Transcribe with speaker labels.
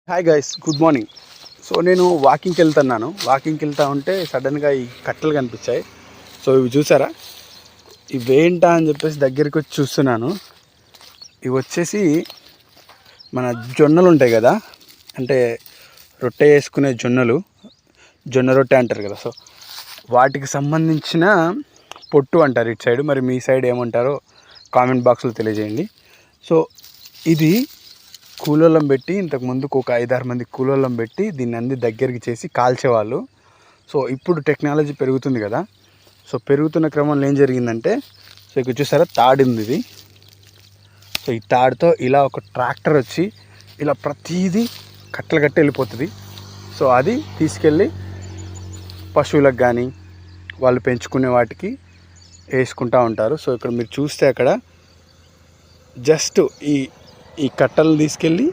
Speaker 1: Hi guys, good morning. So నేను వాకింగ్కి వెళ్తా ఉంటే సడన్గా ఈ కట్టలు కనిపించాయి. సో ఇవి చూసారా, ఇవేంటా అని చెప్పేసి దగ్గరికి వచ్చి చూస్తున్నాను. ఇవి వచ్చేసి మన జొన్నలు ఉంటాయి కదా, అంటే రొట్టె వేసుకునే జొన్న రొట్టె అంటారు కదా. సో వాటికి సంబంధించిన పొట్టు అంటారు ఇటు సైడ్. మరి మీ సైడ్ ఏమంటారో కామెంట్ బాక్స్లో తెలియజేయండి. సో ఇది కూలోళ్ళం పెట్టి, ఇంతకు ముందుకు ఒక 5-6 మంది కూలోళ్ళం పెట్టి దీన్ని అన్ని దగ్గరికి చేసి కాల్చేవాళ్ళు. సో ఇప్పుడు టెక్నాలజీ పెరుగుతుంది కదా. సో పెరుగుతున్న క్రమంలో ఏం జరిగిందంటే, సో ఇక్కడ చూసారా తాడు ఉంది ఇది. సో ఈ తాడుతో ఇలా ఒక ట్రాక్టర్ వచ్చి ఇలా ప్రతిదీ కట్టలు కట్టి వెళ్ళిపోతుంది. సో అది తీసుకెళ్ళి పశువులకు కానీ వాళ్ళు పెంచుకునే వాటికి వేసుకుంటూ ఉంటారు. సో ఇక్కడ మీరు చూస్తే అక్కడ జస్ట్ ఈ కట్టలను తీసుకెళ్ళి